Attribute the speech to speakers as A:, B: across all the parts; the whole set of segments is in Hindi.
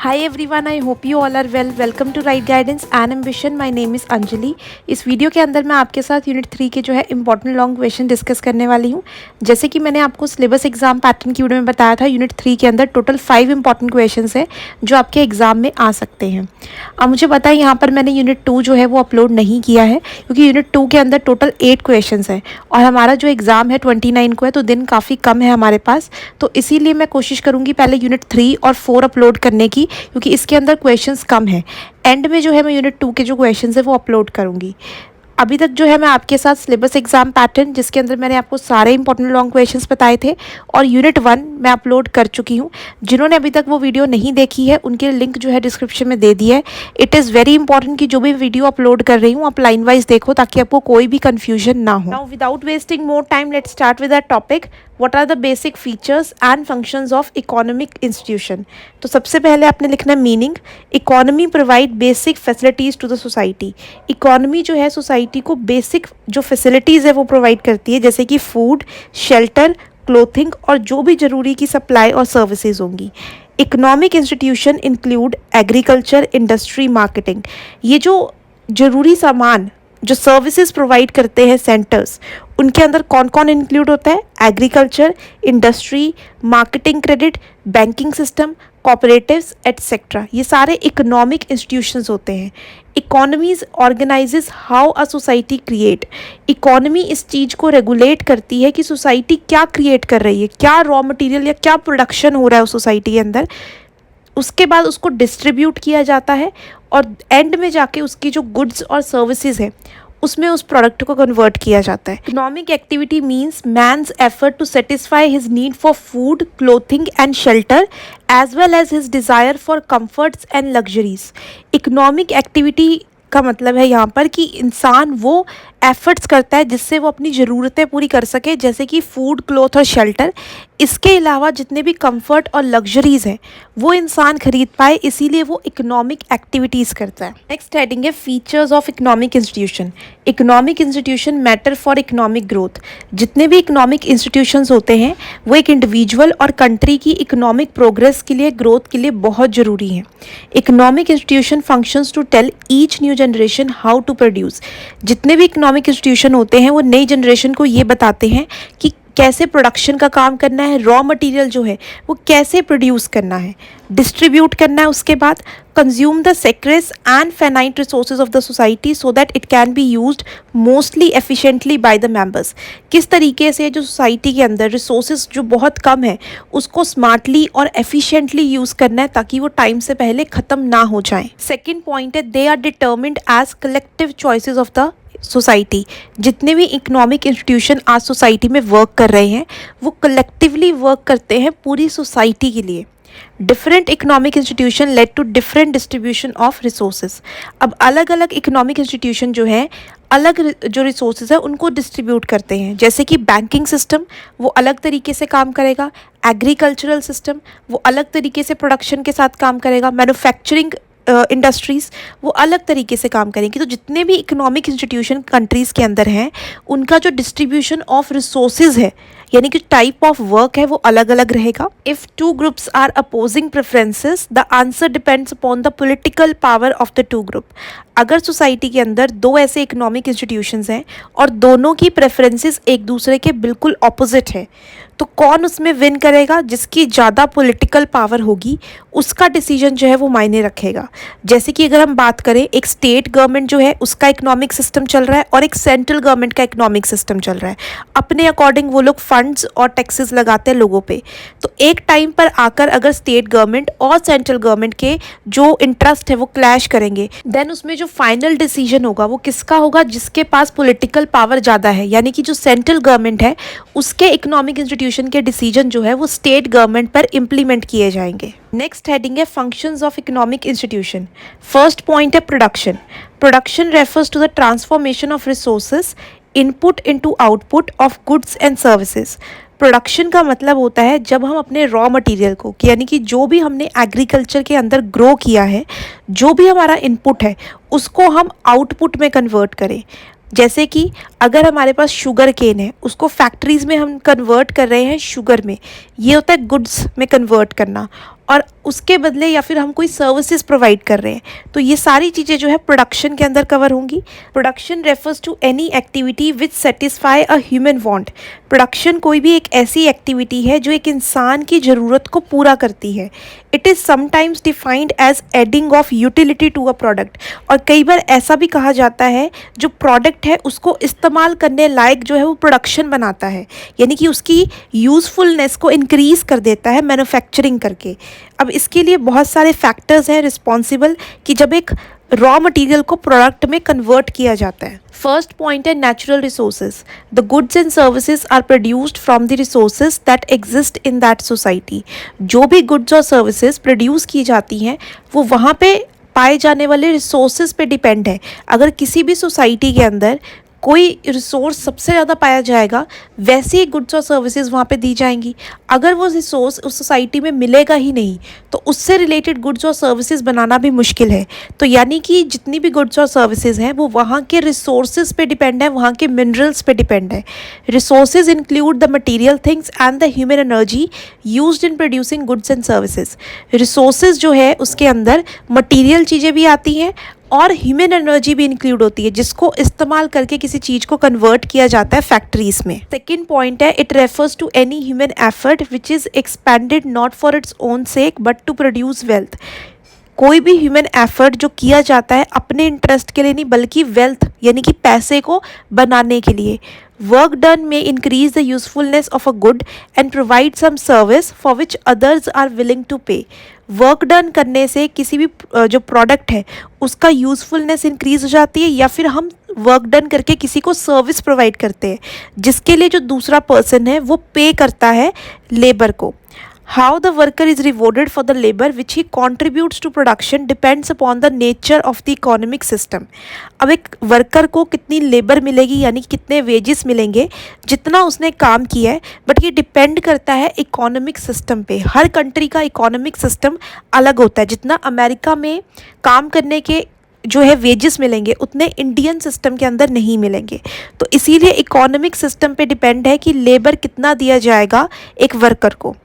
A: Hi everyone, I hope you all are well. Welcome to Right Guidance and Ambition. My name is Anjali. इस वीडियो के अंदर मैं आपके साथ यूनिट 3 के जो है इंपॉर्टेंट लॉन्ग क्वेश्चन डिस्कस करने वाली हूँ। जैसे कि मैंने आपको सिलेबस एग्जाम पैटर्न की वीडियो में बताया था, यूनिट 3 के अंदर टोटल 5 इंपॉर्टेंट क्वेश्चन है जो आपके एग्जाम में आ सकते हैं। अब मुझे पता है यहाँ पर मैंने यूनिट 2 जो है वो अपलोड नहीं किया है, क्योंकि यूनिट 2 के अंदर टोटल 8 क्वेश्चन है और हमारा जो एग्ज़ाम है 29 को है, तो दिन काफ़ी कम है हमारे पास। तो इसीलिए मैं कोशिश करूँगी पहले यूनिट 3 और 4 अपलोड करने की, क्योंकि इसके अंदर क्वेश्चंस कम हैं। एंड में जो है मैं यूनिट 2 के जो क्वेश्चंस है वो अपलोड करूँगी। अभी तक जो है मैं आपके साथ सिलेबस एग्जाम पैटर्न, जिसके अंदर मैंने आपको सारे इंपॉर्टेंट लॉन्ग क्वेश्चंस बताए थे, और यूनिट 1 मैं अपलोड कर चुकी हूँ। जिन्होंने अभी तक वो वीडियो नहीं देखी है उनके लिंक जो है डिस्क्रिप्शन में दे दिया है। इट इज़ वेरी इंपॉर्टेंट कि जो भी वीडियो अपलोड कर रही हूँ आप लाइन वाइज देखो, ताकि आपको कोई भी कन्फ्यूजन ना हो। Now without wasting more time, let's start with that topic. What are the basic features and functions of economic institution? तो सबसे पहले आपने लिखना meaning. Economy provide basic facilities to the society. Economy जो है सोसाइटी को बेसिक जो फैसिलिटीज़ है वो प्रोवाइड करती है, जैसे कि फूड, शेल्टर, क्लोथिंग और जो भी ज़रूरी की सप्लाई और सर्विसेज होंगी। Economic institution include agriculture, industry, marketing. ये जो ज़रूरी सामान जो सर्विसेज प्रोवाइड करते हैं सेंटर्स, उनके अंदर कौन कौन इंक्लूड होता है? Agriculture, industry, marketing, credit, banking system, cooperatives etcetera. ये सारे इकोनॉमिक इंस्टीट्यूशंस होते हैं। Economies organises how a society create. Economy इस चीज़ को रेगुलेट करती है कि सोसाइटी क्या क्रिएट कर रही है, क्या रॉ मटेरियल या क्या प्रोडक्शन हो रहा है उस सोसाइटी के अंदर। उसके बाद उसको डिस्ट्रीब्यूट किया जाता है और एंड में जाके उसकी जो गुड्स और सर्विसेज है उसमें उस प्रोडक्ट को कन्वर्ट किया जाता है। Economic activity means man's effort to satisfy his need for food, clothing and shelter as well as his desire for comforts and luxuries. Economic activity का मतलब है यहाँ पर कि इंसान वो एफर्ट्स करता है जिससे वो अपनी ज़रूरतें पूरी कर सके, जैसे कि फूड, क्लोथ और शेल्टर। इसके अलावा जितने भी कंफर्ट और लग्जरीज़ हैं वो इंसान खरीद पाए, इसीलिए वो इकोनॉमिक एक्टिविटीज़ करता है। नेक्स्ट हेडिंग है features of economic institution. Economic institution matter for economic growth. जितने भी इकोनॉमिक इंस्टीट्यूशंस होते हैं वो एक इंडिविजुअल और कंट्री की इकोनॉमिक प्रोग्रेस के लिए, ग्रोथ के लिए बहुत ज़रूरी हैं। Economic institution functions to tell each new generation how to produce. जितने भी इकोनॉमिक इंस्टीट्यूशन होते हैं वो नई जनरेशन को ये बताते हैं कि कैसे प्रोडक्शन का काम करना है, रॉ मटेरियल जो है वो कैसे प्रोड्यूस करना है, डिस्ट्रीब्यूट करना है, उसके बाद consume the scarce and finite resources of the society so that it can be used mostly efficiently by the members. किस तरीके से जो सोसाइटी के अंदर रिसोर्सेज जो बहुत कम है उसको स्मार्टली और एफिशिएंटली यूज़ करना है, ताकि वो टाइम से पहले ख़त्म ना हो जाए। सेकेंड पॉइंट है they are determined as collective choices of the society. जितने भी इकोनॉमिक इंस्टीट्यूशन आज सोसाइटी में वर्क कर रहे हैं वो कलेक्टिवली वर्क करते हैं पूरी सोसाइटी के लिए। Different economic institution led to different distribution of resources. अब अलग अलग इकोनॉमिक इंस्टीट्यूशन जो है अलग जो रिसोर्सेज है उनको डिस्ट्रीब्यूट करते हैं, जैसे कि बैंकिंग सिस्टम वो अलग तरीके से काम करेगा, एग्रीकल्चरल सिस्टम वो अलग तरीके से प्रोडक्शन के साथ काम करेगा, मैन्युफैक्चरिंग इंडस्ट्रीज़ वो अलग तरीके से काम करेंगी। तो जितने भी इकोनॉमिक इंस्टीट्यूशन कंट्रीज़ के अंदर हैं उनका जो डिस्ट्रीब्यूशन ऑफ रिसोर्सेज है, यानी कि टाइप ऑफ वर्क है, वो अलग अलग रहेगा। If two groups are opposing preferences the answer depends upon the political power of the two group. अगर सोसाइटी के अंदर दो ऐसे इकोनॉमिक इंस्टीट्यूशंस हैं और दोनों की प्रेफरेंसेस एक दूसरे के बिल्कुल ऑपोजिट है, तो कौन उसमें विन करेगा? जिसकी ज़्यादा पॉलिटिकल पावर होगी उसका डिसीजन जो है वो मायने रखेगा। जैसे कि अगर हम बात करें, एक स्टेट गवर्नमेंट जो है उसका इकोनॉमिक सिस्टम चल रहा है और एक सेंट्रल गवर्नमेंट का इकोनॉमिक सिस्टम चल रहा है। अपने अकॉर्डिंग वो लोग फंड्स और टैक्सेस लगाते हैं लोगों पे। तो एक टाइम पर आकर अगर स्टेट गवर्नमेंट और सेंट्रल गवर्नमेंट के जो इंटरेस्ट है वो क्लैश करेंगे, देन उसमें जो फाइनल डिसीजन होगा वो किसका होगा? जिसके पास पॉलिटिकल पावर ज़्यादा है, यानी कि जो सेंट्रल गवर्नमेंट है उसके इकोनॉमिक इंस्टीट्यूशन के डिसीजन जो है वो स्टेट गवर्नमेंट पर इम्प्लीमेंट किए जाएंगे। नेक्स्ट हेडिंग है functions of economic institution. First point है production. Production refers to the transformation of resources input into output of goods and services. Production का मतलब होता है जब हम अपने रॉ मटेरियल को, यानी कि जो भी हमने एग्रीकल्चर के अंदर ग्रो किया है, जो भी हमारा इनपुट है उसको हम आउटपुट में कन्वर्ट करें। जैसे कि अगर हमारे पास शुगर केन है, उसको फैक्ट्रीज़ में हम कन्वर्ट कर रहे हैं शुगर में, ये होता है गुड्स में कन्वर्ट करना। और उसके बदले या फिर हम कोई सर्विसेज प्रोवाइड कर रहे हैं, तो ये सारी चीज़ें जो है प्रोडक्शन के अंदर कवर होंगी। Production refers to any activity which satisfy a human want. Production कोई भी एक ऐसी एक्टिविटी है जो एक इंसान की ज़रूरत को पूरा करती है। It is sometimes defined as adding of utility to a product. और कई बार ऐसा भी कहा जाता है जो प्रोडक्ट है उसको इस्तेमाल करने लायक जो है वो प्रोडक्शन बनाता है, यानी कि उसकी यूज़फुलनेस को इंक्रीज़ कर देता है मैन्युफैक्चरिंग करके। अब इसके लिए बहुत सारे फैक्टर्स हैं रिस्पॉन्सिबल कि जब एक रॉ मटेरियल को प्रोडक्ट में कन्वर्ट किया जाता है। फर्स्ट पॉइंट है natural resources. The goods and services are produced from the resources that exist in that society. जो भी गुड्स और सर्विसेज प्रोड्यूस की जाती हैं वो वहाँ पे पाए जाने वाले रिसोर्सेज पे डिपेंड है। अगर किसी भी सोसाइटी के अंदर कोई रिसोर्स सबसे ज़्यादा पाया जाएगा, वैसे ही गुड्स और सर्विसेज वहाँ पे दी जाएंगी। अगर वो रिसोर्स उस सोसाइटी में मिलेगा ही नहीं तो उससे रिलेटेड गुड्स और सर्विसेज बनाना भी मुश्किल है। तो यानी कि जितनी भी गुड्स और सर्विसेज हैं वो वहाँ के रिसोर्सेज पे डिपेंड है, वहाँ के मिनरल्स पे डिपेंड है। Resources include the material things and the human energy used in producing goods and services. Resources जो है उसके अंदर मटीरियल चीज़ें भी आती हैं और ह्यूमन एनर्जी भी इंक्लूड होती है, जिसको इस्तेमाल करके किसी चीज़ को कन्वर्ट किया जाता है फैक्ट्रीज में। सेकेंड पॉइंट है it refers to any human effort which is expended not for its own sake but to produce wealth. कोई भी ह्यूमन एफर्ट जो किया जाता है अपने इंटरेस्ट के लिए नहीं बल्कि वेल्थ यानी कि पैसे को बनाने के लिए। Work done may increase the usefulness of a good and provide some service for which others are willing to pay. Work done करने से किसी भी जो प्रोडक्ट है उसका यूज़फुलनेस इंक्रीज़ हो जाती है, या फिर हम वर्क डन करके किसी को सर्विस प्रोवाइड करते हैं जिसके लिए जो दूसरा पर्सन है वो पे करता है लेबर को। How the worker is rewarded for the labor which he contributes to production depends upon the nature of the economic system। अब एक वर्कर को कितनी लेबर मिलेगी यानी कितने वेजेस मिलेंगे जितना उसने काम किया है, बट ये डिपेंड करता है इकोनॉमिक सिस्टम पे। हर कंट्री का इकोनॉमिक सिस्टम अलग होता है। जितना अमेरिका में काम करने के जो है वेजेस मिलेंगे उतने इंडियन सिस्टम के अंदर नहीं मिलेंगे। तो इसीलिए इकोनॉमिक सिस्टम पे डिपेंड है कि लेबर कितना दिया जाएगा एक वर्कर को।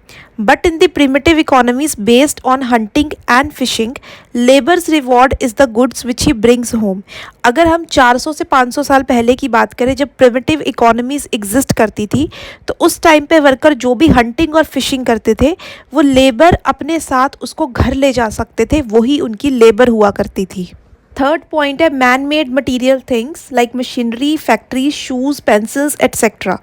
A: But in the primitive economies based on hunting and fishing labours reward is the goods which he brings home. अगर हम 400 से 500 साल पहले की बात करें जब प्रिमिटिव इकोनॉमीज एग्जिस्ट करती थी तो उस टाइम पे वर्कर जो भी हंटिंग और फिशिंग करते थे वो लेबर अपने साथ उसको घर ले जा सकते थे, वही उनकी लेबर हुआ करती थी। थर्ड पॉइंट है man made material things like machinery factory shoes pencils etcetera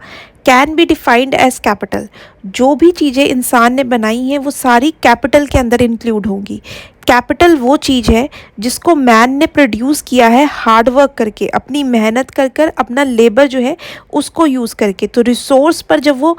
A: can be defined as capital. जो भी चीज़ें इंसान ने बनाई हैं वो सारी कैपिटल के अंदर इंक्लूड होंगी। कैपिटल वो चीज़ है जिसको मैन ने प्रोड्यूस किया है हार्ड वर्क करके, अपनी मेहनत कर कर अपना लेबर जो है उसको यूज़ करके। तो रिसोर्स पर जब वो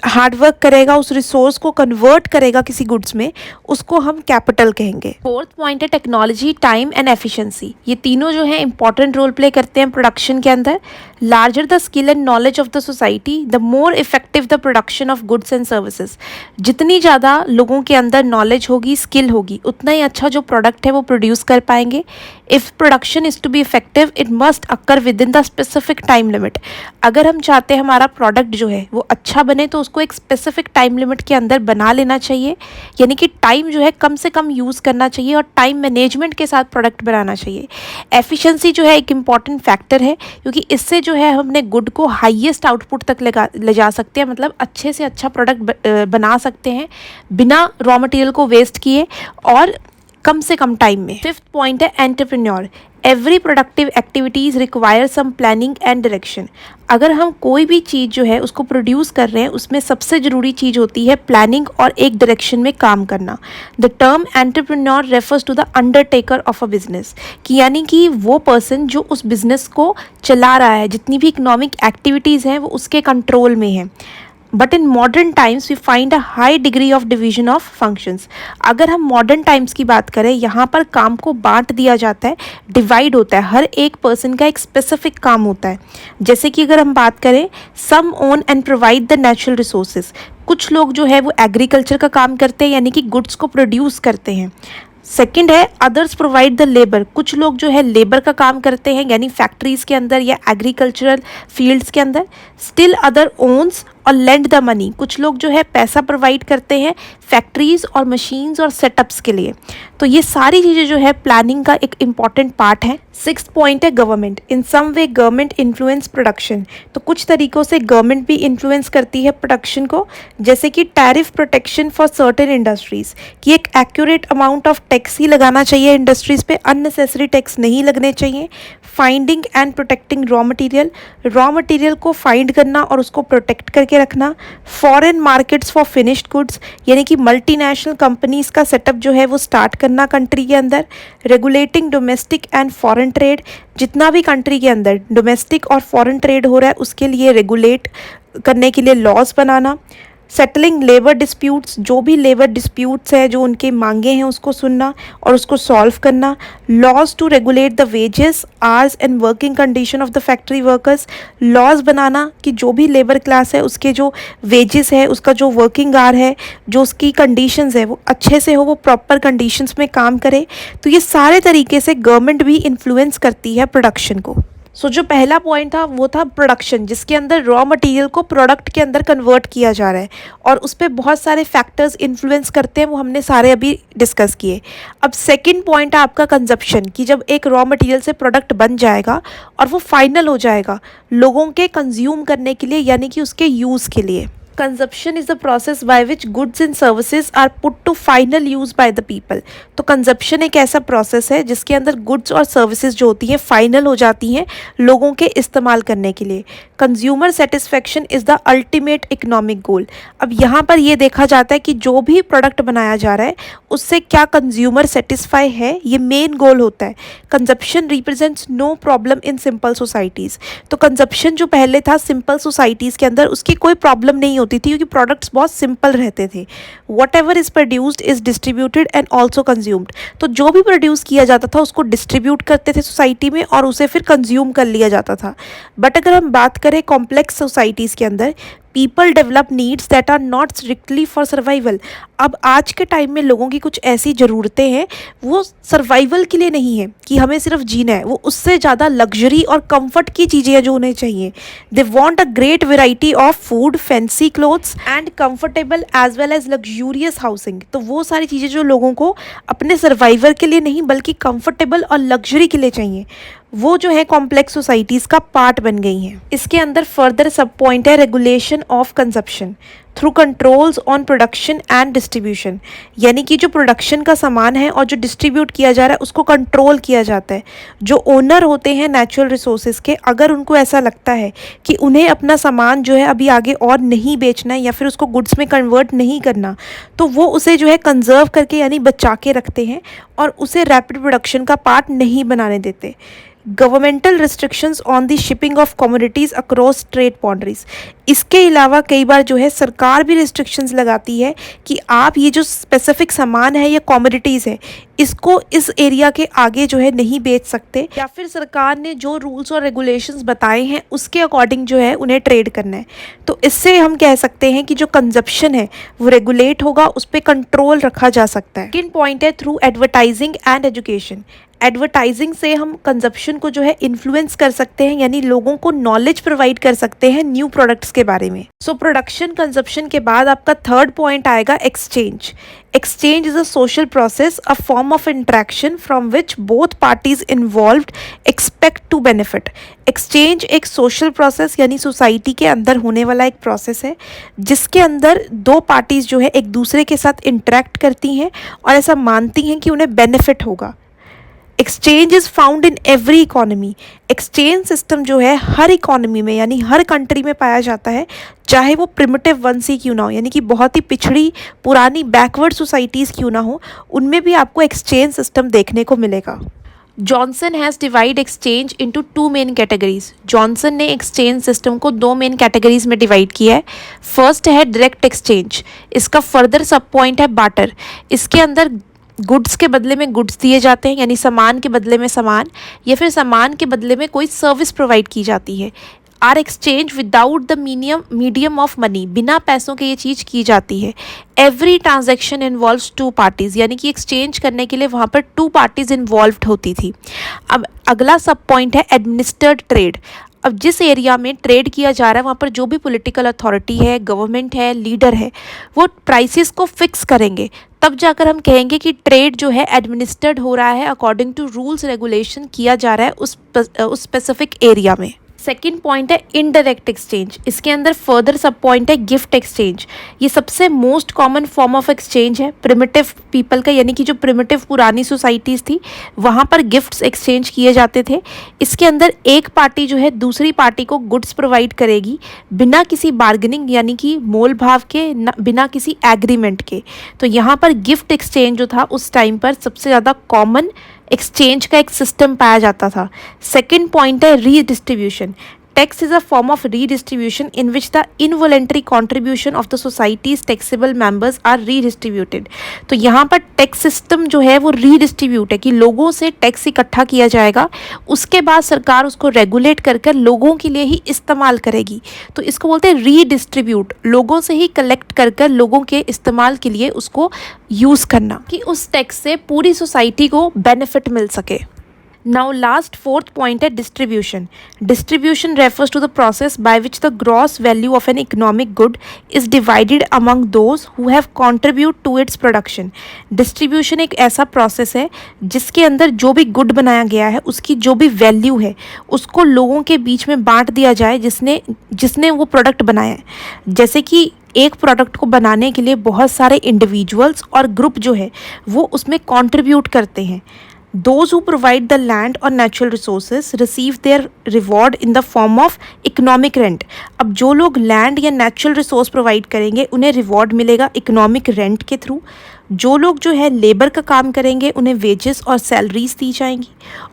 A: हार्ड वर्क करेगा, उस रिसोर्स को कन्वर्ट करेगा किसी गुड्स में, उसको हम कैपिटल कहेंगे। फोर्थ पॉइंट है टेक्नोलॉजी टाइम एंड एफिशिएंसी। ये तीनों जो है इंपॉर्टेंट रोल प्ले करते हैं प्रोडक्शन के अंदर। Larger the skill and knowledge of the society the more effective the production of goods and services. जितनी ज़्यादा लोगों के अंदर नॉलेज होगी, स्किल होगी, उतना ही अच्छा जो प्रोडक्ट है वो प्रोड्यूस कर पाएंगे। If production is to be effective it must occur within the specific time limit. अगर हम चाहते हैं हमारा प्रोडक्ट जो है वो अच्छा बने तो उसको एक स्पेसिफिक टाइम लिमिट के अंदर बना लेना चाहिए, यानी कि टाइम जो है कम से कम यूज़ करना चाहिए और टाइम मैनेजमेंट के साथ प्रोडक्ट बनाना चाहिए। एफिशिएंसी जो है एक इम्पॉर्टेंट फैक्टर है क्योंकि इससे जो है हमने गुड को हाईएस्ट आउटपुट तक ले जा सकते हैं, मतलब अच्छे से अच्छा प्रोडक्ट बना सकते हैं बिना रॉ मटेरियल को वेस्ट किए और कम से कम टाइम में। फिफ्थ पॉइंट है entrepreneur. Every productive activities require some planning and direction. अगर हम कोई भी चीज़ जो है उसको प्रोड्यूस कर रहे हैं उसमें सबसे ज़रूरी चीज़ होती है प्लानिंग और एक डायरेक्शन में काम करना। The term entrepreneur refers to the undertaker of a business, कि यानी कि वो पर्सन जो उस बिज़नेस को चला रहा है, जितनी भी इकोनॉमिक एक्टिविटीज़ हैं वो उसके कंट्रोल में है। But in modern times we find a high degree of division of functions. अगर हम मॉडर्न टाइम्स की बात करें, यहाँ पर काम को बांट दिया जाता है, डिवाइड होता है, हर एक पर्सन का एक स्पेसिफिक काम होता है। जैसे कि अगर हम बात करें some own and provide the natural resources, कुछ लोग जो है वो एग्रीकल्चर का काम करते हैं यानी कि गुड्स को प्रोड्यूस करते हैं। सेकंड है अदर्स प्रोवाइड द लेबर, कुछ लोग जो है लेबर का काम करते हैं यानी फैक्ट्रीज़ के अंदर या एग्रीकल्चरल फील्ड्स के अंदर। स्टिल अदर ओन्स और लेंड द मनी, कुछ लोग जो है पैसा प्रोवाइड करते हैं फैक्ट्रीज और मशीन्स और सेटअप्स के लिए। तो ये सारी चीज़ें जो है प्लानिंग का एक इम्पॉर्टेंट पार्ट है। 6th पॉइंट है गवर्नमेंट। इन सम वे गवर्नमेंट इन्फ्लुएंस प्रोडक्शन। तो कुछ तरीक़ों से गवर्नमेंट भी इन्फ्लुएंस करती है प्रोडक्शन को, जैसे कि tariff protection for certain industries, कि एक एक्यूरेट अमाउंट ऑफ टैक्स ही लगाना चाहिए इंडस्ट्रीज़ पे, अननेसेसरी टैक्स नहीं लगने चाहिए। Finding and protecting raw material को फाइंड करना और उसको प्रोटेक्ट करके रखना। Foreign markets for finished goods, यानी कि मल्टीनेशनल कंपनीज़ का सेटअप जो है वो स्टार्ट करना कंट्री के अंदर। Regulating domestic and foreign trade, जितना भी कंट्री के अंदर डोमेस्टिक और फॉरेन ट्रेड हो रहा है उसके लिए रेगुलेट करने के लिए लॉज बनाना। सेटलिंग लेबर डिस्प्यूट्स, जो भी लेबर डिस्प्यूट्स है, जो उनके मांगे हैं उसको सुनना और उसको सॉल्व करना। Laws to regulate the wages, hours and working condition of the factory workers, laws बनाना कि जो भी लेबर क्लास है उसके जो वेजेस है, उसका जो वर्किंग आवर है, जो उसकी कंडीशंस है वो अच्छे से हो, वो प्रॉपर कंडीशंस में काम करे। तो ये सारे तरीके से गवर्नमेंट भी इन्फ्लुएंस करती है प्रोडक्शन को। जो पहला पॉइंट था वो था प्रोडक्शन, जिसके अंदर रॉ मटेरियल को प्रोडक्ट के अंदर कन्वर्ट किया जा रहा है और उस पर बहुत सारे फैक्टर्स इन्फ्लुएंस करते हैं, वो हमने सारे अभी डिस्कस किए। अब सेकंड पॉइंट है आपका कंजप्शन, कि जब एक रॉ मटेरियल से प्रोडक्ट बन जाएगा और वो फाइनल हो जाएगा लोगों के कंज्यूम करने के लिए, यानी कि उसके यूज़ के लिए। Consumption is the process by which goods and services are put to final use by the people. तो कंजप्शन एक ऐसा प्रोसेस है जिसके अंदर गुड्स और सर्विसेज जो होती हैं फाइनल हो जाती हैं लोगों के इस्तेमाल करने के लिए। Consumer satisfaction is the ultimate economic goal. अब यहाँ पर ये देखा जाता है कि जो भी प्रोडक्ट बनाया जा रहा है उससे क्या कंज्यूमर सेटिस्फाई है, ये मेन गोल होता है। Consumption represents no problem in simple societies. तो कंजप्शन जो पहले था सिंपल सोसाइटीज़ के अंदर, उसकी कोई प्रॉब्लम नहीं होती थी क्योंकि प्रोडक्ट्स बहुत सिंपल रहते थे। What ever is produced is distributed and also consumed. तो जो भी प्रोड्यूस किया जाता था उसको डिस्ट्रीब्यूट करते थे सोसाइटी में और उसे फिर कंज्यूम कर लिया जाता था। बट अगर हम बात करें कॉम्प्लेक्स सोसाइटीज़ के अंदर, people develop needs that are not strictly for survival. अब आज के टाइम में लोगों की कुछ ऐसी ज़रूरतें हैं वो सर्वाइवल के लिए नहीं है कि हमें सिर्फ जीना है, वो उससे ज़्यादा लग्जरी और कंफर्ट की चीज़ें हैं जो उन्हें चाहिए। They want a great variety of food, fancy clothes and comfortable as well as luxurious housing. तो वो सारी चीज़ें जो लोगों को अपने सर्वाइवल के लिए नहीं बल्कि कंफर्टेबल और लग्जरी के लिए चाहिए, वो जो है कॉम्प्लेक्स सोसाइटीज़ का पार्ट बन गई हैं। इसके अंदर फर्दर सब पॉइंट है regulation of consumption through controls on production and distribution, यानी कि जो प्रोडक्शन का सामान है और जो डिस्ट्रीब्यूट किया जा रहा है उसको कंट्रोल किया जाता है। जो ओनर होते हैं नेचुरल रिसोर्सेज के, अगर उनको ऐसा लगता है कि उन्हें अपना सामान जो है अभी आगे और नहीं बेचना है या फिर उसको गुड्स में कन्वर्ट नहीं करना, तो वो उसे जो है कंजर्व करके यानी बचा के रखते हैं और उसे रैपिड प्रोडक्शन का पार्ट नहीं बनाने देते। Governmental restrictions on the shipping of commodities across trade boundaries. इसके अलावा कई बार जो है सरकार भी रिस्ट्रिक्शंस लगाती है कि आप ये जो स्पेसिफिक सामान है या कमोडिटीज़ है इसको इस एरिया के आगे जो है नहीं बेच सकते, या फिर सरकार ने जो रूल्स और रेगुलेशंस बताए हैं उसके अकॉर्डिंग जो है उन्हें ट्रेड करना है। तो इससे हम कह सकते हैं कि जो कंजप्शन है वो रेगुलेट होगा, उस पर कंट्रोल रखा जा सकता है। सेकंड पॉइंट है through advertising and education. Advertising से हम कंजप्शन को जो है इन्फ्लुएंस कर सकते हैं, यानी लोगों को नॉलेज प्रोवाइड कर सकते हैं न्यू प्रोडक्ट्स के बारे में। प्रोडक्शन कंजप्शन के बाद आपका थर्ड पॉइंट आएगा exchange. Exchange is a social process, a form of interaction from which both parties involved expect to benefit. Exchange एक सोशल प्रोसेस यानी सोसाइटी के अंदर होने वाला एक प्रोसेस है जिसके अंदर दो पार्टीज जो है एक दूसरे के साथ इंटरेक्ट करती हैं और ऐसा मानती हैं कि उन्हें बेनिफिट होगा। Exchange is found in every economy. Exchange system जो है हर इकोनॉमी में यानी हर कंट्री में पाया जाता है, चाहे वो प्रिमिटिव वन सी क्यों ना हो, यानी कि बहुत ही पिछड़ी पुरानी बैकवर्ड सोसाइटीज़ क्यों ना हो, उनमें भी आपको एक्सचेंज सिस्टम देखने को मिलेगा। Johnson has divide exchange into 2 main categories. Johnson ने एक्सचेंज सिस्टम को 2 मेन कैटेगरीज में डिवाइड किया है। फर्स्ट है डायरेक्ट एक्सचेंज, इसका फर्दर सब पॉइंट है बार्टर। इसके अंदर गुड्स के बदले में गुड्स दिए जाते हैं, यानी सामान के बदले में सामान, या फिर सामान के बदले में कोई सर्विस प्रोवाइड की जाती है। Or exchange without the medium of money, बिना पैसों के ये चीज़ की जाती है। एवरी ट्रांजैक्शन इन्वॉल्व्स 2 पार्टीज़, यानी कि एक्सचेंज करने के लिए वहाँ पर 2 पार्टीज़ इन्वॉल्व्ड होती थी। अब अगला सब पॉइंट है एडमिनिस्टर्ड ट्रेड। अब जिस एरिया में ट्रेड किया जा रहा है वहाँ पर जो भी पॉलिटिकल अथॉरिटी है, गवर्नमेंट है, लीडर है, वो प्राइसेस को फिक्स करेंगे। तब जाकर हम कहेंगे कि ट्रेड जो है एडमिनिस्टर्ड हो रहा है, अकॉर्डिंग टू रूल्स रेगुलेशन किया जा रहा है उस स्पेसिफिक एरिया में। सेकेंड पॉइंट है इनडायरेक्ट एक्सचेंज। इसके अंदर फर्दर सब पॉइंट है गिफ्ट एक्सचेंज। ये सबसे most common form of exchange है प्रिमिटिव पीपल का, यानी कि जो प्रिमिटिव पुरानी सोसाइटीज़ थी वहाँ पर गिफ्ट्स एक्सचेंज किए जाते थे। इसके अंदर एक पार्टी जो है दूसरी पार्टी को गुड्स प्रोवाइड करेगी बिना किसी बार्गेनिंग यानी कि मोल भाव के, बिना किसी एग्रीमेंट के। तो यहाँ पर गिफ्ट एक्सचेंज जो था उस टाइम पर सबसे ज़्यादा कॉमन एक्सचेंज का एक सिस्टम पाया जाता था। सेकेंड पॉइंट है redistribution. Tax is a form of redistribution in which the involuntary contribution of the society's taxable members are redistributed. तो यहाँ पर टैक्स सिस्टम जो है वो रीडिस्ट्रीब्यूट है कि लोगों से टैक्स इकट्ठा किया जाएगा, उसके बाद सरकार उसको रेगुलेट कर कर लोगों के लिए ही इस्तेमाल करेगी। तो इसको बोलते हैं रीडिस्ट्रीब्यूट, लोगों से ही कलेक्ट कर कर लोगों के इस्तेमाल के लिए उसको यूज़ करना कि उस टैक्स से पूरी सोसाइटी को बेनिफिट मिल सके। Now last fourth point है distribution. Distribution refers to the process by which the gross value of an economic good is divided among those who have contributed to its production. Distribution एक ऐसा process है जिसके अंदर जो भी गुड बनाया गया है उसकी जो भी वैल्यू है उसको लोगों के बीच में बांट दिया जाए जिसने वो प्रोडक्ट बनाया है। जैसे कि एक प्रोडक्ट को बनाने के लिए बहुत सारे इंडिविजुअल्स और ग्रुप जो है वो उसमें कंट्रीब्यूट करते हैं। Those who provide the land or natural resources receive their reward in the form of economic rent. अब जो लोग लैंड या नेचुरल रिसोर्स प्रोवाइड करेंगे उन्हें रिवॉर्ड मिलेगा इकोनॉमिक रेंट के थ्रू। जो लोग जो है लेबर का काम करेंगे उन्हें वेजेस और सैलरीज दी जाएंगी।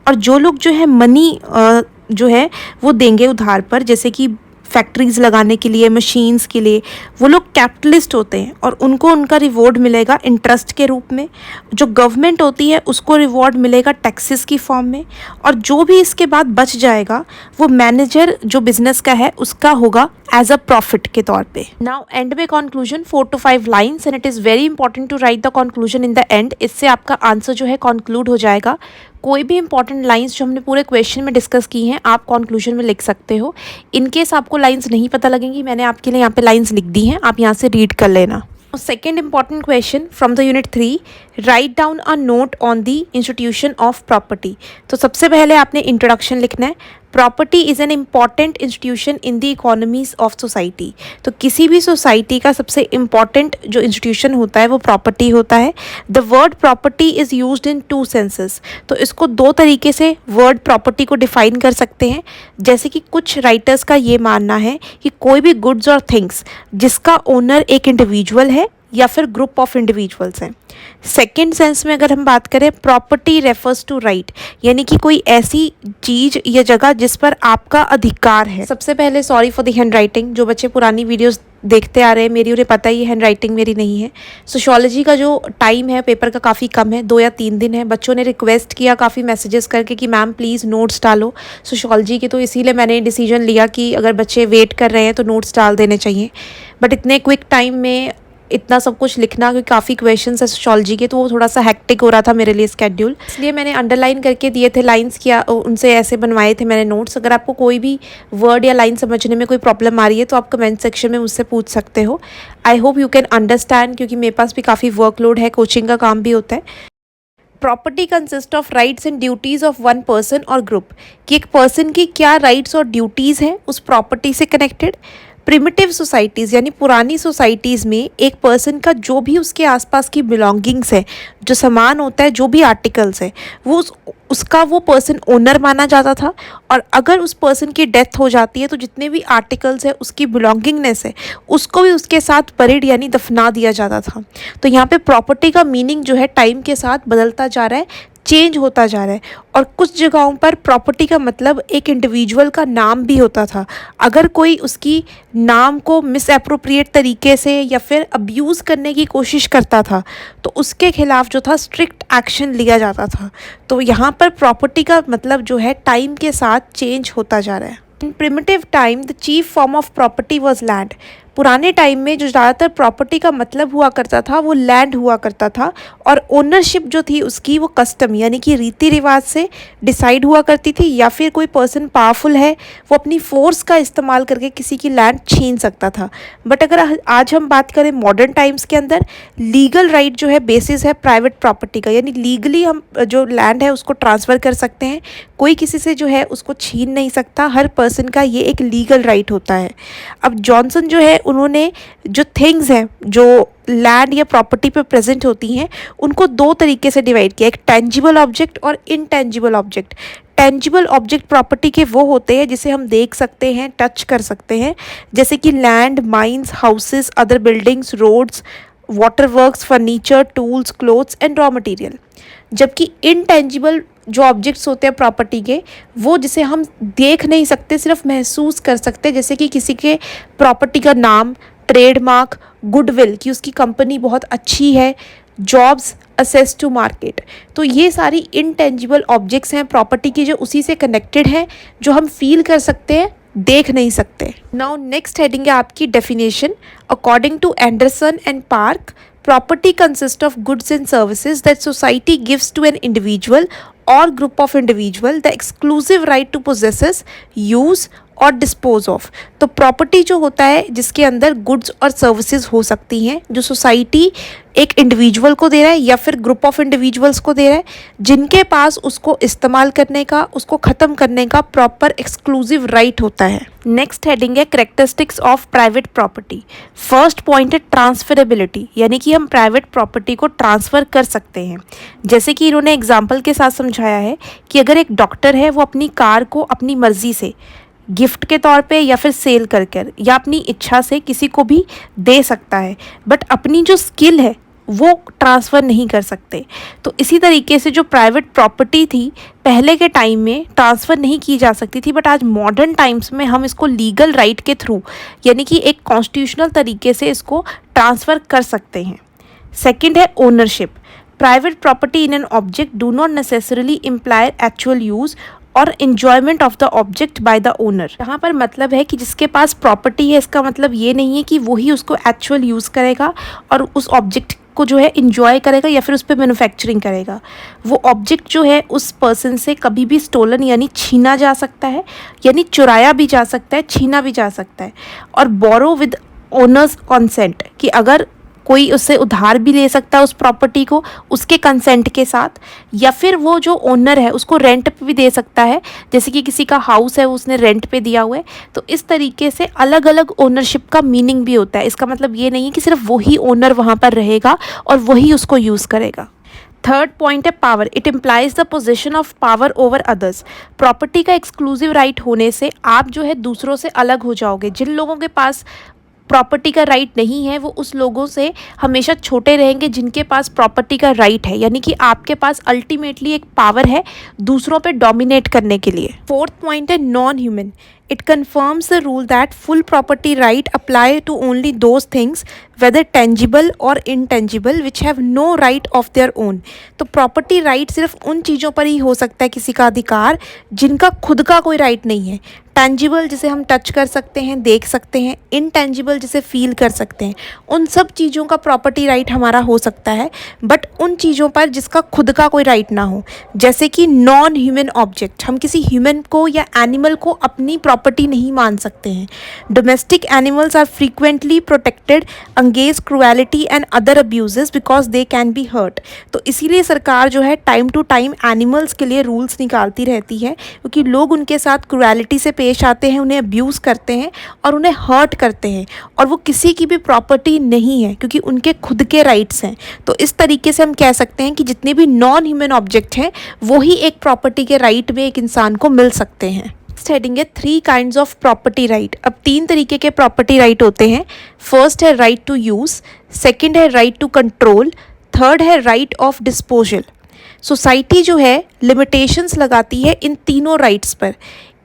A: और जो लोग जो है मनी जो है वो देंगे उधार पर, जैसे कि फैक्ट्रीज़ लगाने के लिए, मशीन्स के लिए, वो लोग कैपिटलिस्ट होते हैं और उनको उनका रिवॉर्ड मिलेगा इंटरेस्ट के रूप में। जो गवर्नमेंट होती है उसको रिवॉर्ड मिलेगा टैक्सेस की फॉर्म में, और जो भी इसके बाद बच जाएगा वो मैनेजर जो बिजनेस का है उसका होगा एज अ प्रॉफिट के तौर पे। नाउ एंड में conclusion 4 to 5 lines and it is very important to write the conclusion in the end. इससे आपका आंसर जो है कंक्लूड हो जाएगा। कोई भी इंपॉर्टेंट लाइंस जो हमने पूरे क्वेश्चन में डिस्कस की हैं आप कंक्लूजन में लिख सकते हो। इन केस आपको लाइंस नहीं पता लगेंगी, मैंने आपके लिए यहाँ पे लाइंस लिख दी हैं, आप यहाँ से रीड कर लेना। Second important question from the unit 3, write down a note on the institution of property. तो सबसे पहले आपने इंट्रोडक्शन लिखना है। Property is an important institution in the economies of society. तो किसी भी सोसाइटी का सबसे इम्पॉर्टेंट जो इंस्टीट्यूशन होता है वो प्रॉपर्टी होता है। The word property is used in 2 senses. तो इसको 2 तरीके से वर्ड प्रॉपर्टी को डिफाइन कर सकते हैं। जैसे कि कुछ राइटर्स का ये मानना है कि कोई भी गुड्स और थिंग्स जिसका ओनर एक इंडिविजुअल है या फिर ग्रुप ऑफ इंडिविजुअल्स हैं। सेकेंड सेंस में अगर हम बात करें, प्रॉपर्टी रेफर्स टू राइट, यानी कि कोई ऐसी चीज़ या जगह जिस पर आपका अधिकार है। सबसे पहले sorry for the hand writing, जो बच्चे पुरानी वीडियोस देखते आ रहे हैं मेरी, उन्हें पता ही हैंड राइटिंग मेरी नहीं है। सोशियोलॉजी का जो टाइम है पेपर का काफ़ी कम है, 2 या 3 दिन है। बच्चों ने रिक्वेस्ट किया काफ़ी मैसेजेस करके कि मैम प्लीज़ नोट्स डालो सोशियोलॉजी के, तो इसीलिए मैंने डिसीजन लिया कि अगर बच्चे वेट कर रहे हैं तो नोट्स डाल देने चाहिए। बट इतने क्विक टाइम में इतना सब कुछ लिखना, क्योंकि काफ़ी क्वेश्चंस है सोशियोलॉजी के, तो वो थोड़ा सा हेक्टिक हो रहा था मेरे लिए स्केड्यूल, इसलिए मैंने अंडरलाइन करके दिए थे लाइंस, किया उनसे ऐसे बनवाए थे मैंने नोट्स। अगर आपको कोई भी वर्ड या लाइन समझने में कोई प्रॉब्लम आ रही है तो आप कमेंट सेक्शन में मुझसे पूछ सकते हो। I hope you can understand, क्योंकि मेरे पास भी काफ़ी वर्कलोड है, कोचिंग का काम भी होता है। Property consist of rights and duties of one person और ग्रुप, कि एक पर्सन की क्या राइट्स और ड्यूटीज़ हैं उस प्रॉपर्टी से कनेक्टेड। प्रिमिटिव सोसाइटीज़ यानी पुरानी सोसाइटीज़ में एक पर्सन का जो भी उसके आसपास की बिलोंगिंग्स है, जो सामान होता है, जो भी आर्टिकल्स है, वो उसका वो पर्सन ओनर माना जाता था। और अगर उस पर्सन की डेथ हो जाती है तो जितने भी आर्टिकल्स है, उसकी बिलोंगिंगनेस है, उसको भी उसके साथ बरीड यानी दफना दिया जाता था। तो यहाँ पे प्रॉपर्टी का मीनिंग जो है टाइम के साथ बदलता जा रहा है, चेंज होता जा रहा है। और कुछ जगहों पर प्रॉपर्टी का मतलब एक इंडिविजुअल का नाम भी होता था। अगर कोई उसकी नाम को मिसएप्रोप्रिएट तरीके से या फिर अब्यूज़ करने की कोशिश करता था तो उसके खिलाफ जो था स्ट्रिक्ट एक्शन लिया जाता था। तो यहाँ पर प्रॉपर्टी का मतलब जो है टाइम के साथ चेंज होता जा रहा है। In primitive time, the chief form of property was land. पुराने टाइम में जो ज़्यादातर प्रॉपर्टी का मतलब हुआ करता था वो लैंड हुआ करता था, और ओनरशिप जो थी उसकी वो कस्टम यानी कि रीति रिवाज से डिसाइड हुआ करती थी, या फिर कोई पर्सन पावरफुल है वो अपनी फोर्स का इस्तेमाल करके किसी की लैंड छीन सकता था। बट अगर आज हम बात करें मॉडर्न टाइम्स के अंदर, लीगल राइट जो है बेसिस है प्राइवेट प्रॉपर्टी का, यानी लीगली हम जो लैंड है उसको ट्रांसफ़र कर सकते हैं, कोई किसी से जो है उसको छीन नहीं सकता, हर पर्सन का ये एक लीगल राइट होता है। अब जॉनसन जो है उन्होंने जो थिंग्स हैं जो लैंड या प्रॉपर्टी पे प्रेजेंट होती हैं उनको दो तरीके से डिवाइड किया, एक टेंजिबल ऑब्जेक्ट और intangible object. Tangible object property के वो होते हैं जिसे हम देख सकते हैं, टच कर सकते हैं, जैसे कि land, mines, houses, other buildings, roads, water works, furniture, tools, clothes and raw material. जबकि इनटेंजिबल जो ऑब्जेक्ट्स होते हैं प्रॉपर्टी के, वो जिसे हम देख नहीं सकते, सिर्फ महसूस कर सकते हैं, जैसे कि किसी के प्रॉपर्टी का नाम, ट्रेडमार्क, गुडविल कि उसकी कंपनी बहुत अच्छी है, जॉब्स, असेस टू मार्केट। तो ये सारी इनटेंजिबल ऑब्जेक्ट्स हैं प्रॉपर्टी की जो उसी से कनेक्टेड हैं, जो हम फील कर सकते हैं, देख नहीं सकते। नाउ नेक्स्ट हेडिंग है आपकी definition. According to Anderson and Park, property consists of goods and services that society gives to an individual or group of individual the exclusive right to possess, use और डिस्पोज ऑफ। तो प्रॉपर्टी जो होता है जिसके अंदर गुड्स और सर्विसेज हो सकती हैं जो सोसाइटी एक इंडिविजुअल को दे रहा है या फिर ग्रुप ऑफ इंडिविजुअल्स को दे रहा है, जिनके पास उसको इस्तेमाल करने का, उसको ख़त्म करने का प्रॉपर एक्सक्लूसिव राइट होता है। नेक्स्ट हेडिंग है characteristics of private property. First point है ट्रांसफरेबिलिटी, यानी कि हम प्राइवेट प्रॉपर्टी को ट्रांसफ़र कर सकते हैं। जैसे कि इन्होंने एग्जाम्पल के साथ समझाया है कि अगर एक डॉक्टर है वो अपनी कार को अपनी मर्ज़ी से गिफ्ट के तौर पे या फिर सेल कर कर या अपनी इच्छा से किसी को भी दे सकता है, बट अपनी जो स्किल है वो ट्रांसफ़र नहीं कर सकते। तो इसी तरीके से जो प्राइवेट प्रॉपर्टी थी पहले के टाइम में ट्रांसफ़र नहीं की जा सकती थी, बट आज मॉडर्न टाइम्स में हम इसको लीगल राइट के थ्रू यानी कि एक कॉन्स्टिट्यूशनल तरीके से इसको ट्रांसफ़र कर सकते हैं। सेकेंड है ownership. Private property in an object do not necessarily imply actual use और enjoyment of the object by the owner. यहाँ पर मतलब है कि जिसके पास प्रॉपर्टी है इसका मतलब ये नहीं है कि वही उसको एक्चुअल यूज़ करेगा और उस ऑब्जेक्ट को जो है इन्जॉय करेगा या फिर उस पर मैन्युफैक्चरिंग करेगा। वो ऑब्जेक्ट जो है उस पर्सन से कभी भी स्टोलन यानी छीना जा सकता है, यानी चुराया भी जा सकता है, छीना भी जा सकता है। और बोरो विद ओनर्स कंसेंट, कि अगर कोई उससे उधार भी ले सकता है उस प्रॉपर्टी को उसके कंसेंट के साथ, या फिर वो जो ओनर है उसको रेंट पे भी दे सकता है, जैसे कि किसी का हाउस है उसने रेंट पे दिया हुआ है। तो इस तरीके से अलग अलग ओनरशिप का मीनिंग भी होता है। इसका मतलब ये नहीं है कि सिर्फ वही ओनर वहाँ पर रहेगा और वही उसको यूज़ करेगा। थर्ड पॉइंट है power. It implies the position of power over others. Property का एक्सक्लूसिव राइट होने से आप जो है दूसरों से अलग हो जाओगे। जिन लोगों के पास प्रॉपर्टी का राइट नहीं है वो उस लोगों से हमेशा छोटे रहेंगे जिनके पास प्रॉपर्टी का राइट है, यानी कि आपके पास अल्टीमेटली एक पावर है दूसरों पे डोमिनेट करने के लिए। फोर्थ पॉइंट है non human. It confirms the rule that full property right apply to only those things, whether tangible or intangible, which have no right of their own। तो प्रॉपर्टी राइट सिर्फ उन चीज़ों पर ही हो सकता है किसी का अधिकार जिनका खुद का कोई राइट नहीं है। टेंजिबल जिसे हम टच कर सकते हैं, देख सकते हैं, इनटेंजिबल जिसे फील कर सकते हैं, उन सब चीज़ों का प्रॉपर्टी राइट हमारा हो सकता है, बट उन चीज़ों पर जिसका खुद का कोई राइट ना हो, जैसे कि नॉन ह्यूमन ऑब्जेक्ट। हम किसी ह्यूमन को या एनिमल को अपनी प्रॉपर्टी नहीं मान सकते हैं। Domestic animals are frequently protected against cruelty and other abuses because they can be hurt. तो इसीलिए सरकार जो है टाइम टू टाइम एनिमल्स के लिए रूल्स निकालती रहती है, क्योंकि लोग उनके साथ क्रुएलिटी से पेश आते हैं, उन्हें अब्यूज़ करते हैं और उन्हें हर्ट करते हैं, और वो किसी की भी प्रॉपर्टी नहीं है क्योंकि उनके खुद के राइट्स हैं। तो इस तरीके से हम कह सकते हैं कि जितने भी नॉन ह्यूमन ऑब्जेक्ट हैं वो ही एक प्रॉपर्टी के राइट में एक इंसान को मिल सकते हैं। नेक्स्ट हेडिंग है 3 काइंड्स ऑफ प्रॉपर्टी राइट। अब 3 तरीके के प्रॉपर्टी राइट होते हैं। फर्स्ट है राइट टू यूज़, सेकेंड है राइट टू कंट्रोल, थर्ड है राइट ऑफ डिस्पोजल। सोसाइटी जो है लिमिटेशंस लगाती है इन तीनों राइट्स पर।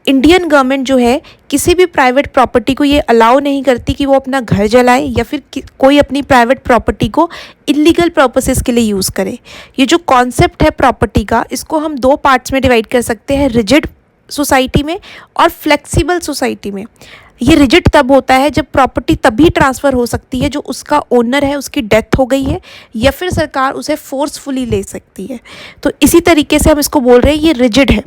A: इंडियन गवर्नमेंट जो है किसी भी प्राइवेट प्रॉपर्टी को ये अलाउ नहीं करती कि वो अपना घर जलाए या फिर कोई अपनी प्राइवेट प्रॉपर्टी को इलीगल पर्पसेस के लिए यूज़ करे। ये जो कॉन्सेप्ट है प्रॉपर्टी का, इसको हम 2 पार्ट्स में डिवाइड कर सकते हैं, रिजिड सोसाइटी में और फ्लेक्सिबल सोसाइटी में। ये रिजिड तब होता है जब प्रॉपर्टी तभी ट्रांसफ़र हो सकती है जो उसका ओनर है उसकी डेथ हो गई है या फिर सरकार उसे फोर्सफुली ले सकती है। तो इसी तरीके से हम इसको बोल रहे हैं ये रिजिड है।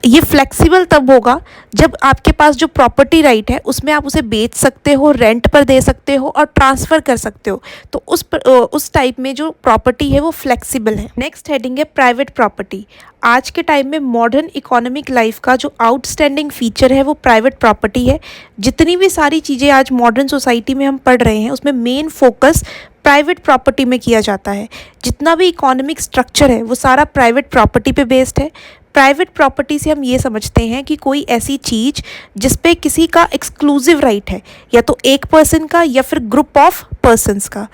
A: ये फ्लेक्सिबल तब होगा जब आपके पास जो प्रॉपर्टी राइट है उसमें आप उसे बेच सकते हो, रेंट पर दे सकते हो और ट्रांसफ़र कर सकते हो। तो उस टाइप में जो प्रॉपर्टी है वो फ्लेक्सिबल है। नेक्स्ट हेडिंग है प्राइवेट प्रॉपर्टी। आज के टाइम में मॉडर्न इकोनॉमिक लाइफ का जो आउटस्टैंडिंग फीचर है वो प्राइवेट प्रॉपर्टी है। जितनी भी सारी चीज़ें आज मॉडर्न सोसाइटी में हम पढ़ रहे हैं उसमें मेन फोकस प्राइवेट प्रॉपर्टी में किया जाता है। जितना भी इकोनॉमिक स्ट्रक्चर है वो सारा प्राइवेट प्रॉपर्टी पे बेस्ड है। प्राइवेट प्रॉपर्टी से हम ये समझते हैं कि कोई ऐसी चीज़ जिस पे किसी का एक्सक्लूसिव राइट है, या तो एक पर्सन का या फिर ग्रुप ऑफ पर्सन्स का।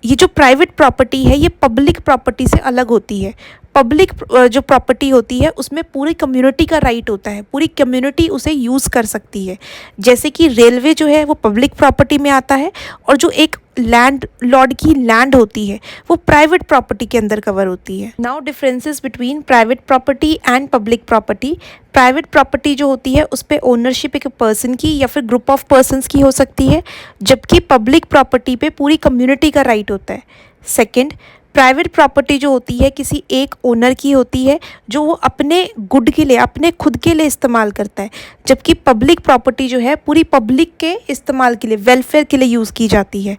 A: ये जो प्राइवेट प्रॉपर्टी है ये पब्लिक प्रॉपर्टी से अलग होती है। पब्लिक जो प्रॉपर्टी होती है उसमें पूरी कम्युनिटी का राइट होता है, पूरी कम्युनिटी उसे यूज़ कर सकती है। जैसे कि रेलवे जो है वो पब्लिक प्रॉपर्टी में आता है और जो एक लैंड लॉर्ड की लैंड होती है वो प्राइवेट प्रॉपर्टी के अंदर कवर होती है। Now differences between private property and public property. Private property जो होती है उस पर ओनरशिप एक पर्सन की या फिर ग्रुप ऑफ पर्सन्स की हो सकती है, जबकि पब्लिक प्रॉपर्टी पे पूरी कम्युनिटी का राइट होता है। सेकेंड, प्राइवेट प्रॉपर्टी जो होती है किसी एक ओनर की होती है जो वो अपने गुड के लिए, अपने खुद के लिए इस्तेमाल करता है, जबकि पब्लिक प्रॉपर्टी जो है पूरी पब्लिक के इस्तेमाल के लिए, वेलफेयर के लिए यूज़ की जाती है।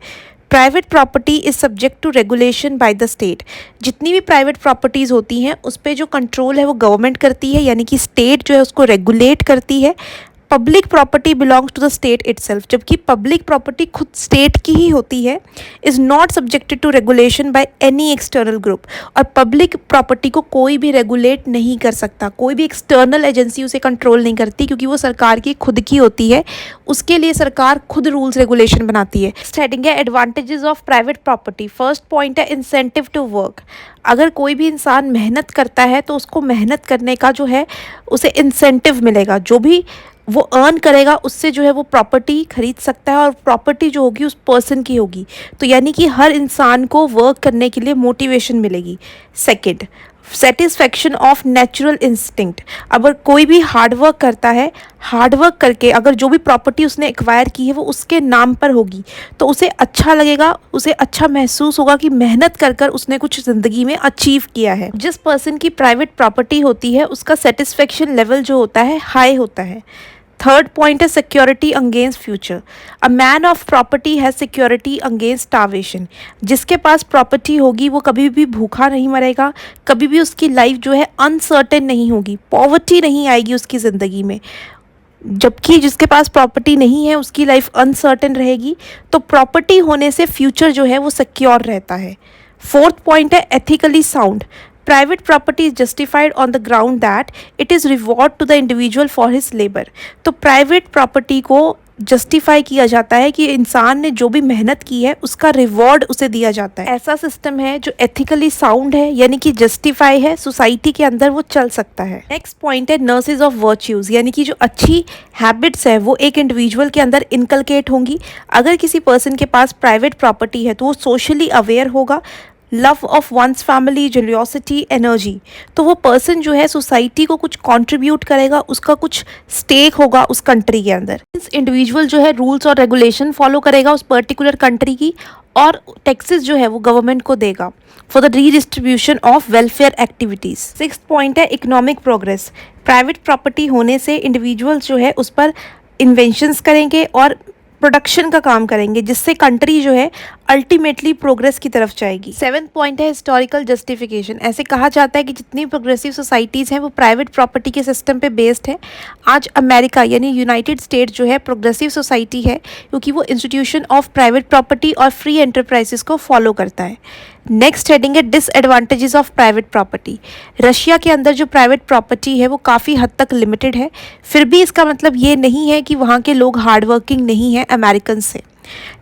A: Private property is subject to regulation by the state. जितनी भी प्राइवेट प्रॉपर्टीज़ होती हैं उस पर जो कंट्रोल है वो गवर्नमेंट करती है, यानी कि स्टेट जो है उसको रेगुलेट करती है। Public property belongs to the state itself, जबकि पब्लिक प्रॉपर्टी खुद स्टेट की ही होती है, is not subjected to regulation by any external group. और पब्लिक प्रॉपर्टी को कोई भी रेगुलेट नहीं कर सकता, कोई भी एक्सटर्नल एजेंसी उसे कंट्रोल नहीं करती, क्योंकि वो सरकार की खुद की होती है। उसके लिए सरकार खुद रूल्स रेगुलेशन बनाती है। नेक्स्ट हेडिंग है advantages of private property. First point है इंसेंटिव टू वर्क। अगर कोई भी इंसान मेहनत करता है तो उसको मेहनत करने का जो है उसे इंसेंटिव मिलेगा। जो भी वो अर्न करेगा उससे जो है वो प्रॉपर्टी खरीद सकता है और प्रॉपर्टी जो होगी उस पर्सन की होगी। तो यानी कि हर इंसान को वर्क करने के लिए मोटिवेशन मिलेगी। Second, satisfaction of natural instinct. अगर कोई भी हार्डवर्क करता है, हार्डवर्क करके अगर जो भी प्रॉपर्टी उसने एक्वायर की है वो उसके नाम पर होगी तो उसे अच्छा लगेगा, उसे अच्छा महसूस होगा कि मेहनत कर कर उसने कुछ ज़िंदगी में अचीव किया है। जिस पर्सन की प्राइवेट प्रॉपर्टी होती है उसका सेटिस्फैक्शन लेवल जो होता है हाई होता है। थर्ड पॉइंट है security against future. A man of property has security against starvation. जिसके पास प्रॉपर्टी होगी वो कभी भी भूखा नहीं मरेगा, कभी भी उसकी लाइफ जो है अनसर्टेन नहीं होगी, पॉवर्टी नहीं आएगी उसकी ज़िंदगी में। जबकि जिसके पास प्रॉपर्टी नहीं है उसकी लाइफ अनसर्टेन रहेगी। तो प्रॉपर्टी होने से फ्यूचर जो है वो सिक्योर रहता है। फोर्थ पॉइंट है ethically sound. Private property is justified on the ground that it is reward to the individual for his labour. तो प्राइवेट प्रॉपर्टी को जस्टिफाई किया जाता है कि इंसान ने जो भी मेहनत की है उसका रिवॉर्ड उसे दिया जाता है। ऐसा सिस्टम है जो एथिकली साउंड है, यानी कि जस्टिफाई है, सोसाइटी के अंदर वो चल सकता है। नेक्स्ट पॉइंट है नर्सेज ऑफ वर्च्यूज़, यानी कि जो अच्छी हैबिट्स है वो एक इंडिविजुअल के अंदर इनकलकेट होंगी। अगर किसी पर्सन के पास प्राइवेट प्रॉपर्टी है तो वो सोशली अवेयर होगा, love of one's family, jealousy, energy. तो वो पर्सन जो है सोसाइटी को कुछ कंट्रीब्यूट करेगा, उसका कुछ स्टेक होगा उस कंट्री के अंदर। इंडिविजुअल जो है रूल्स और रेगुलेशन फॉलो करेगा उस पर्टिकुलर कंट्री की, और टैक्सेस जो है वो गवर्नमेंट को देगा for the redistribution of welfare activities. Sixth point है इकोनॉमिक प्रोग्रेस। प्राइवेट प्रॉपर्टी होने से इंडिविजुअल्स जो है उस पर इन्वेंशंस करेंगे और प्रोडक्शन का काम करेंगे, जिससे कंट्री जो है अल्टीमेटली प्रोग्रेस की तरफ जाएगी। सेवेंथ पॉइंट है हिस्टोरिकल जस्टिफिकेशन। ऐसे कहा जाता है कि जितनी प्रोग्रेसिव सोसाइटीज़ हैं वो प्राइवेट प्रॉपर्टी के सिस्टम पे बेस्ड है। आज अमेरिका यानी यूनाइटेड स्टेट जो है प्रोग्रेसिव सोसाइटी है, क्योंकि वो इंस्टीट्यूशन ऑफ प्राइवेट प्रॉपर्टी और फ्री एंटरप्राइजेस को फॉलो करता है। नेक्स्ट हेडिंग है disadvantages of private property. Russia के अंदर जो प्राइवेट प्रॉपर्टी है वो काफ़ी हद तक लिमिटेड है, फिर भी इसका मतलब ये नहीं है कि वहाँ के लोग हार्ड वर्किंग नहीं हैं अमेरिकन से।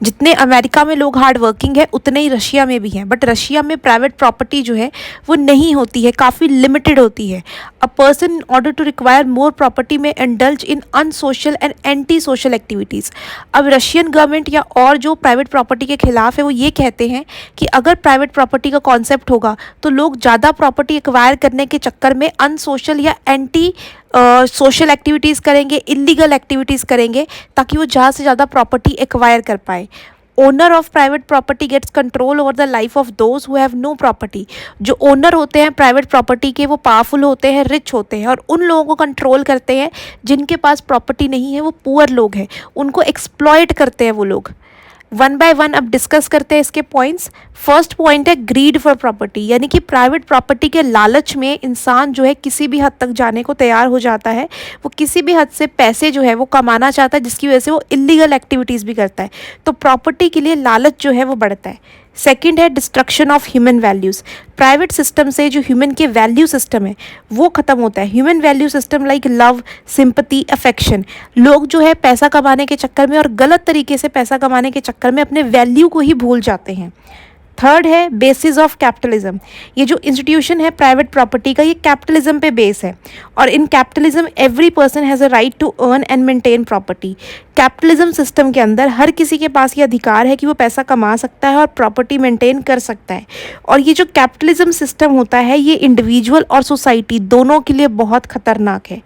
A: जितने अमेरिका में लोग हार्ड वर्किंग है उतने ही रशिया में भी हैं, बट रशिया में प्राइवेट प्रॉपर्टी जो है वो नहीं होती है, काफ़ी लिमिटेड होती है। A person in order to require more property में indulge in unsocial and anti social activities. अब रशियन गवर्नमेंट या और जो प्राइवेट प्रॉपर्टी के खिलाफ है वो ये कहते हैं कि अगर प्राइवेट प्रॉपर्टी का कॉन्सेप्ट होगा तो लोग ज़्यादा प्रॉपर्टी एक्वायर करने के चक्कर में अनसोशल या एंटी सोशल एक्टिविटीज़ करेंगे, इलीगल एक्टिविटीज़ करेंगे, ताकि वो ज़्यादा से ज़्यादा प्रॉपर्टी एक्वायर कर पाए। Owner of private property gets control over the life of those who have no property. जो ओनर होते हैं प्राइवेट प्रॉपर्टी के, वो पावरफुल होते हैं, रिच होते हैं, और उन लोगों को कंट्रोल करते हैं जिनके पास प्रॉपर्टी नहीं है, वो पुअर लोग हैं, उनको एक्सप्लॉइट करते हैं वो लोग। वन बाय वन अब डिस्कस करते हैं इसके पॉइंट्स। फर्स्ट पॉइंट है ग्रीड फॉर प्रॉपर्टी, यानी कि प्राइवेट प्रॉपर्टी के लालच में इंसान जो है किसी भी हद तक जाने को तैयार हो जाता है। वो किसी भी हद से पैसे जो है वो कमाना चाहता है, जिसकी वजह से वो इलीगल एक्टिविटीज़ भी करता है। तो प्रॉपर्टी के लिए लालच जो है वो बढ़ता है। सेकंड है destruction of human values. Private system से जो ह्यूमन के वैल्यू सिस्टम है वो ख़त्म होता है। Human value system like love, sympathy, affection. लोग जो है पैसा कमाने के चक्कर में और गलत तरीके से पैसा कमाने के चक्कर में अपने वैल्यू को ही भूल जाते हैं। थर्ड है बेसिस ऑफ कैपिटलिज्म। ये जो इंस्टीट्यूशन है प्राइवेट प्रॉपर्टी का, ये कैपिटलिज्म पे बेस है, और in capitalism every person has a right to earn and maintain property. Capitalism system के अंदर हर किसी के पास ये अधिकार है कि वो पैसा कमा सकता है और प्रॉपर्टी मेंटेन कर सकता है। और ये जो कैपिटलिज्म सिस्टम होता है ये इंडिविजुअल और सोसाइटी दोनों के लिए बहुत ख़तरनाक है।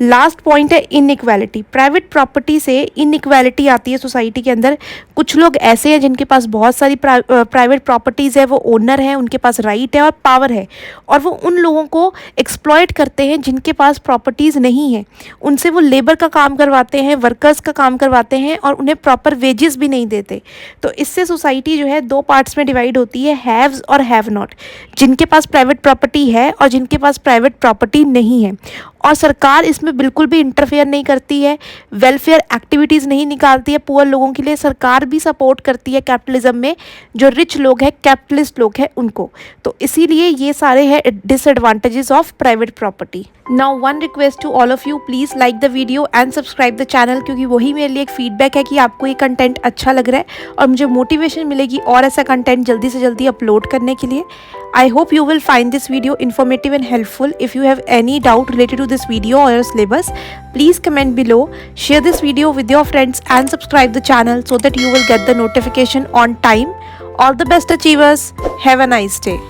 A: लास्ट पॉइंट है इनइक्वालिटी। प्राइवेट प्रॉपर्टी से इनइक्वालिटी आती है सोसाइटी के अंदर। कुछ लोग ऐसे हैं जिनके पास बहुत सारी प्राइवेट प्रॉपर्टीज़ है, वो ओनर हैं, उनके पास राइट है और पावर है, और वो उन लोगों को एक्सप्लॉइट करते हैं जिनके पास प्रॉपर्टीज़ नहीं है। उनसे वो लेबर का काम करवाते हैं, वर्कर्स का काम करवाते हैं, और उन्हें प्रॉपर वेजेस भी नहीं देते। तो इससे सोसाइटी जो है दो पार्ट्स में डिवाइड होती है, हैव्स और हैव नॉट। जिनके पास प्राइवेट प्रॉपर्टी है और जिनके पास प्राइवेट प्रॉपर्टी नहीं है। और सरकार इसमें बिल्कुल भी इंटरफेयर नहीं करती है, वेलफेयर एक्टिविटीज़ नहीं निकालती है पुअर लोगों के लिए। सरकार भी सपोर्ट करती है कैपिटलिज्म में, जो रिच लोग हैं, कैपिटलिस्ट लोग हैं, उनको। तो इसीलिए ये सारे हैं disadvantages of private property. Now one request to all of you, please like the video and subscribe the channel, क्योंकि वही मेरे लिए एक फीडबैक है कि आपको ये कंटेंट अच्छा लग रहा है और मुझे मोटिवेशन मिलेगी और ऐसा कंटेंट जल्दी से जल्दी अपलोड करने के लिए। I hope you will find this video informative and helpful. If you have any doubt related to this video or your syllabus, please comment below. Share this video with your friends and subscribe the channel so that you will get the notification on time. All the best achievers. Have a nice day.